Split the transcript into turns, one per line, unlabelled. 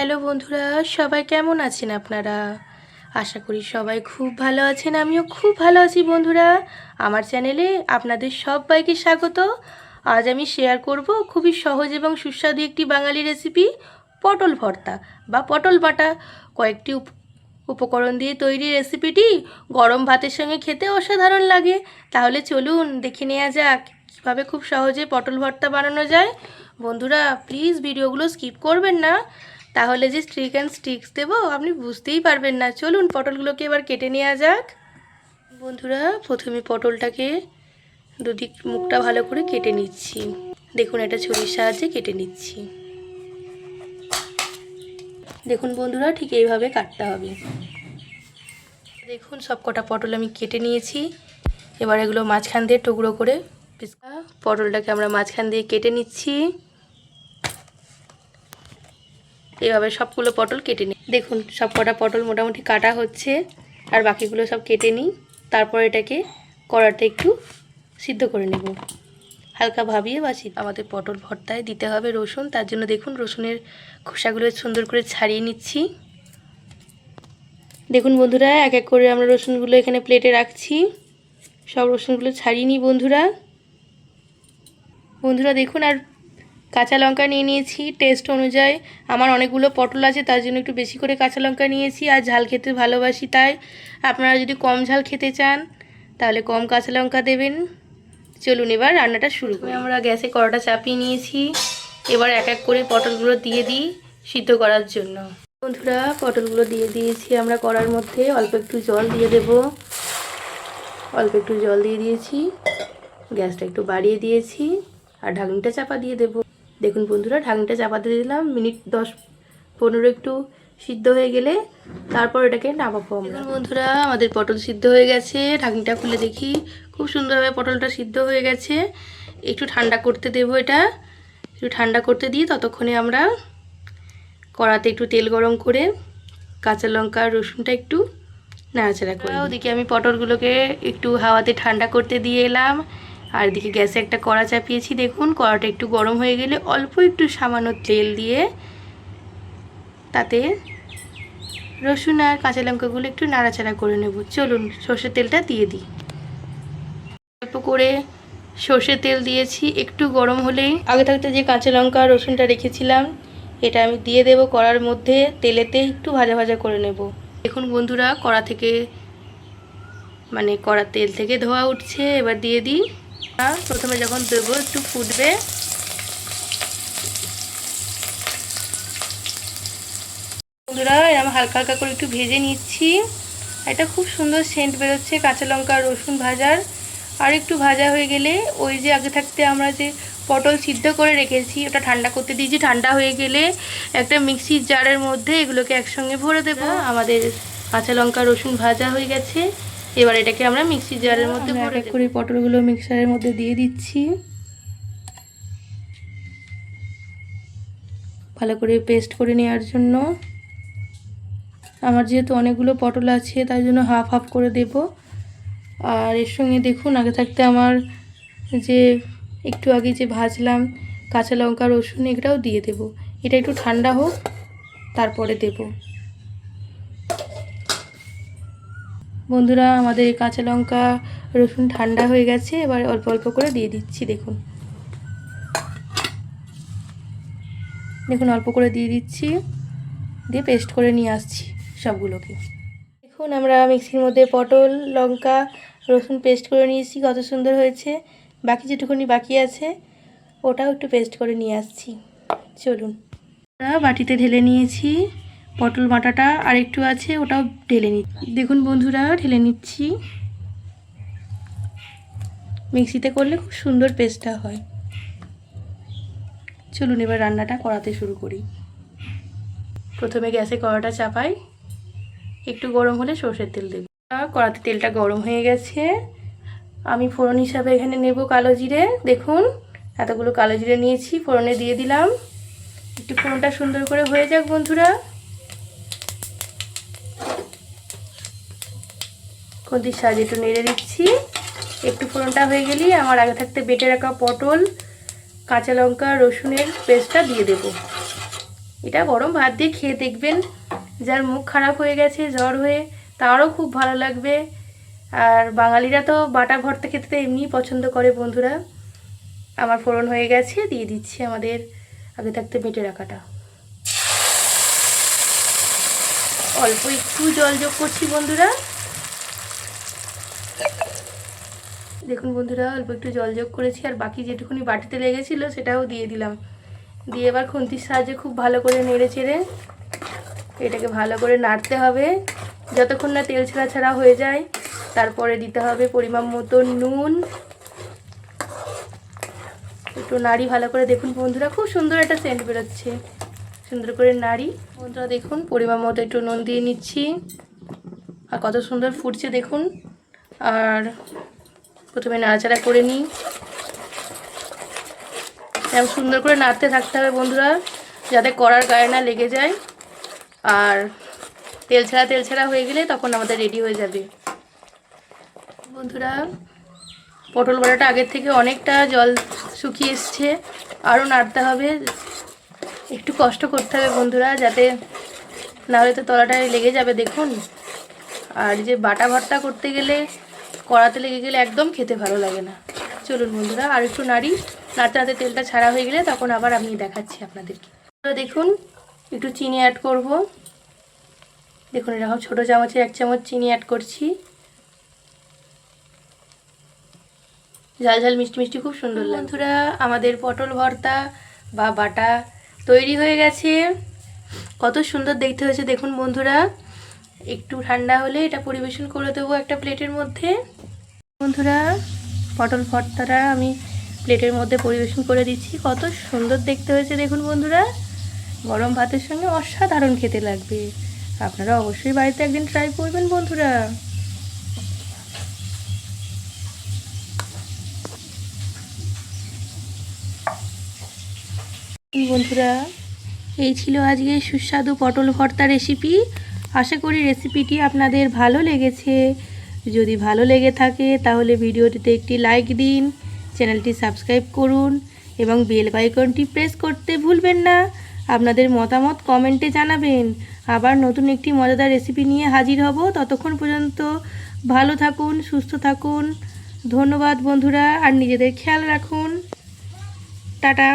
Hello বন্ধুরা, সবাই কেমন আছেন আপনারা? আশা করি সবাই খুব ভালো আছেন। আমিও খুব ভালো আছি বন্ধুরা। আমার চ্যানেলে আপনাদের সবাইকে স্বাগত। আজ আমি শেয়ার করব খুবই সহজ এবং সুস্বাদু একটি বাঙালি রেসিপি, পটল ভর্তা বা পটল বাটা। কয়েকটি উপকরণ দিয়ে তৈরি রেসিপিটি গরম ভাতের সঙ্গে খেতে অসাধারণ লাগে। তাহলে চলুন দেখে নেওয়া যাক কীভাবে খুব সহজে পটল ভর্তা বানানো যায়। বন্ধুরা প্লিজ ভিডিওগুলো স্কিপ করবেন না, তাহলে যে ট্রিক অ্যান্ড স্টিক্স দেবো আপনি বুঝতেই পারবেন না। চলুন পটলগুলোকে এবার কেটে নেওয়া যাক। বন্ধুরা প্রথমে পটলটাকে দুদিক মুখটা ভালো করে কেটে নিচ্ছি। দেখুন এটা ছুরির সাহায্যে কেটে নিচ্ছি। দেখুন বন্ধুরা ঠিক এইভাবে কাটতে হবে। দেখুন সব কটা পটল আমি কেটে নিয়েছি। এবার এগুলো মাঝখান দিয়ে টুকরো করে পটলটাকে আমরা মাঝখান দিয়ে কেটে নিচ্ছি। এইভাবে সবগুলো পটল কেটে নিই। দেখুন সব কটা পটল মোটামুটি কাটা হচ্ছে, আর বাকিগুলো সব কেটে নিই। তারপর এটাকে কড়াতে একটু সিদ্ধ করে নেব, হালকা ভাবিয়ে বা সিদ্ধ। আমাদের পটল ভর্তায় দিতে হবে রসুন, তার জন্য দেখুন রসুনের খোসাগুলো সুন্দর করে ছাড়িয়ে নিচ্ছি। দেখুন বন্ধুরা এক এক করে আমরা রসুনগুলো এখানে প্লেটে রাখছি। সব রসুনগুলো ছাড়িয়ে নিই বন্ধুরা। দেখুন আর কাঁচা লঙ্কা নিয়ে নিয়েছি টেস্ট অনুযায়ী। আমার অনেকগুলো পটল আছে তার জন্য একটু বেশি করে কাঁচা লঙ্কা নিয়েছি। আর ঝাল খেতে ভালোবাসি, তাই আপনারা যদি কম ঝাল খেতে চান তাহলে কম কাঁচা লঙ্কা দেবেন। চলুন এবার রান্নাটা শুরু করি। আমরা গ্যাসে কড়াটা চাপিয়ে নিয়েছি। এবার এক এক করে পটলগুলো দিয়ে দিই সিদ্ধ করার জন্য। বন্ধুরা পটলগুলো দিয়ে দিয়েছি আমরা কড়ার মধ্যে। অল্প একটু জল দিয়ে দেব। অল্প একটু জল দিয়ে দিয়েছি, গ্যাসটা একটু বাড়িয়ে দিয়েছি আর ঢাকনিটা চাপা দিয়ে দেব। দেখুন বন্ধুরা ঢাকনিটা চাপা দিয়ে দিলাম। মিনিট 10-15 একটু সিদ্ধ হয়ে গেলে তারপর এটাকে নামাবো আমরা। বন্ধুরা আমাদের পটল সিদ্ধ হয়ে গেছে। ঢাকনিটা খুলে দেখি খুব সুন্দরভাবে পটলটা সিদ্ধ হয়ে গেছে। একটু ঠান্ডা করতে দেব। এটা একটু ঠান্ডা করতে দিয়ে ততক্ষণে আমরা কড়াতে একটু তেল গরম করে কাঁচা লঙ্কা রসুনটা একটু নাড়াচাড়া করে ওদিকে আমি পটলগুলোকে একটু হাওয়াতে ঠান্ডা করতে দিয়ে এলাম। আর এদিকে গ্যাসে একটা কড়া চাপিয়েছি। দেখুন কড়াটা একটু গরম হয়ে গেলে অল্প একটু সামান্য তেল দিয়ে তাতে রসুন আর কাঁচা লঙ্কাগুলো একটু নাড়াচাড়া করে নেব। চলুন সর্ষের তেলটা দিয়ে দিই। অল্প করে সর্ষের তেল দিয়েছি। একটু গরম হলেই আগে থাকতে যে কাঁচা লঙ্কা রসুনটা রেখেছিলাম এটা আমি দিয়ে দেব কড়ার মধ্যে। তেলেতে একটু ভাজা ভাজা করে নেব। দেখুন বন্ধুরা কড়া তেল থেকে ধোয়া উঠছে। এবার দিয়ে দিই। প্রথমে যখন দেবো একটু ফুটবে। বন্ধুরা এরকম হালকা হালকা করে একটু ভেজে নিচ্ছি। এটা খুব সুন্দর সেন্ট বেরোচ্ছে কাঁচা লঙ্কা রসুন ভাজার। আর একটু ভাজা হয়ে গেলে ওই যে আগে থাকতে আমরা যে পটল সিদ্ধ করে রেখেছি ওটা ঠান্ডা করতে দিয়েছি। ঠান্ডা হয়ে গেলে একটা মিক্সির জারের মধ্যে এগুলোকে একসঙ্গে ভরে দেব। আমাদের কাঁচা লঙ্কা রসুন ভাজা হয়ে গেছে। এবার এটাকে আমরা মিক্সির জারের মধ্যে ভরে করে পটলগুলো মিক্সারের মধ্যে দিয়ে দিচ্ছি। ভালো করে পেস্ট করে নেওয়ার জন্য। আমার যেহেতু অনেকগুলো পটল আছে তাই জন্য হাফ হাফ করে দেব। আর এর সঙ্গে দেখুন আগে থাকতে আমার যে একটু আগে যে ভাজলাম কাঁচা লঙ্কা রসুন এটাও দিয়ে দেব। এটা একটু ঠান্ডা হোক তারপরে দেব। বন্ধুরা আমাদের কাঁচা লঙ্কা রসুন ঠান্ডা হয়ে গেছে। এবার অল্প অল্প করে দিয়ে দিচ্ছি। দেখুন অল্প করে দিয়ে দিচ্ছি, দিয়ে পেস্ট করে নিয়ে আসছি সবগুলোকে। দেখুন আমরা মিক্সির মধ্যে পটল লঙ্কা রসুন পেস্ট করে নিয়েছি। কত সুন্দর হয়েছে। বাকি যেটুকুনি বাকি আছে ওটাও একটু পেস্ট করে নিয়ে আসছি। চলুন বাটিতে ঢেলে নিয়েছি। পটল বাটাটা আর একটু আছে ওটাও ঢেলে নিচ্ছি। দেখুন বন্ধুরা ঢেলে নিচ্ছি। মিক্সিতে করলে খুব সুন্দর পেস্টটা হয়। চলুন এবার রান্নাটা করাতে শুরু করি। প্রথমে গ্যাসে কড়াটা চাপাই। একটু গরম হলে সর্ষের তেল দেব। কড়াতে তেলটা গরম হয়ে গেছে। আমি ফোড়ন হিসাবে এখানে নেব কালো জিরে। দেখুন এতগুলো কালো জিরে নিয়েছি, ফোড়নে দিয়ে দিলাম। একটু ফোড়নটা সুন্দর করে হয়ে যাক বন্ধুরা। খুন্তির সাহায্যে একটু নেড়ে দিচ্ছি। একটু ফোড়নটা হয়ে গেলেই আমার আগে থাকতে বেটে রাখা পটল কাঁচা লঙ্কা রসুনের পেস্টটা দিয়ে দেব। এটা গরম ভাত দিয়ে খেয়ে দেখবেন, যার মুখ খারাপ হয়ে গেছে জ্বর হয়ে তারও খুব ভালো লাগবে। আর বাঙালিরা তো বাটা ভর্তা খেতে তো এমনিই পছন্দ করে বন্ধুরা। আমার ফোড়ন হয়ে গেছে, দিয়ে দিচ্ছি আমাদের আগে থাকতে বেটে রাখাটা। অল্প একটু জল যোগ করছি বন্ধুরা। দেখুন বন্ধুরা, অল্প একটু জল যোগ করেছি, আর বাকি যেটুকুনি বাটিতে লেগেছিল সেটাও দিয়ে দিলাম। দিয়ে এবার খুন্তির সাহায্যে খুব ভালো করে নেড়ে চেড়ে এটাকে ভালো করে নাড়তে হবে যতক্ষণ না তেল ছাড়া ছাড়া হয়ে যায়। তারপরে দিতে হবে পরিমাণ মতো নুন। একটু নাড়ি ভালো করে। দেখুন বন্ধুরা, খুব সুন্দর একটা সেন্ট বেরোচ্ছে। সুন্দর করে নাড়ি বন্ধুরা। দেখুন পরিমাণ মতো একটু নুন দিয়ে নিচ্ছি, আর কত সুন্দর ফুটছে দেখুন। আর প্রথমে নাড়াচাড়া করে নিই। এরকম সুন্দর করে নাড়তে থাকতে হবে বন্ধুরা, যাতে কড়ার গায়ে না লেগে যায়। আর তেল ছাড়া হয়ে গেলে তখন আমাদের রেডি হয়ে যাবে বন্ধুরা। পটল বাটাটা আগের থেকে অনেকটা জল শুকিয়ে এসছে, আরও নাড়তে হবে। একটু কষ্ট করতে হবে বন্ধুরা, যাতে না হলে তো তলাটায় লেগে যাবে দেখুন। আর যে বাটা ভর্তা করতে গেলে কড়াতে লেগে গেলে একদম খেতে ভালো লাগে না। চলুন বন্ধুরা, আর একটু নাড়ি। নাড়তে নাড়তে তেলটা ছাড়া হয়ে গেলে তখন আবার আমি দেখাচ্ছি আপনাদেরকে। দেখুন একটু চিনি অ্যাড করব। দেখুন এরকম ছোটো চামচে 1 চামচ চিনি অ্যাড করছি। ঝাল ঝাল মিষ্টি মিষ্টি খুব সুন্দর লাগে বন্ধুরা। আমাদের পটল ভর্তা বা বাটা তৈরি হয়ে গেছে। কত সুন্দর দেখতে হয়েছে দেখুন বন্ধুরা। একটু ঠান্ডা হলে এটা পরিবেশন করে দেবো একটা প্লেটের মধ্যে। বন্ধুরা, পটল ভর্তাটা আমি প্লেটের মধ্যে পরিবেশন করে দিচ্ছি। কত সুন্দর দেখতে হয়েছে দেখুন বন্ধুরা। গরম ভাতের সঙ্গে অসাধারণ খেতে লাগবে। আপনারা অবশ্যই বাড়িতে একদিন ট্রাই করবেন বন্ধুরা। বন্ধুরা, এই ছিল আজকে সুস্বাদু পটল ভর্তা রেসিপি। আশা করি রেসিপিটি আপনাদের ভালো লেগেছে। যদি ভালো লেগে থাকে তাহলে ভিডিওটিতে একটি লাইক দিন, চ্যানেলটি সাবস্ক্রাইব করুন এবং বেল আইকনটি প্রেস করতে ভুলবেন না। আপনাদের মতামত কমেন্টে জানাবেন। আবার নতুন একটি মজাদার রেসিপি নিয়ে হাজির হব। ততক্ষণ পর্যন্ত ভালো থাকুন, সুস্থ থাকুন। ধন্যবাদ বন্ধুরা, আর নিজেদের খেয়াল রাখুন। টাটা।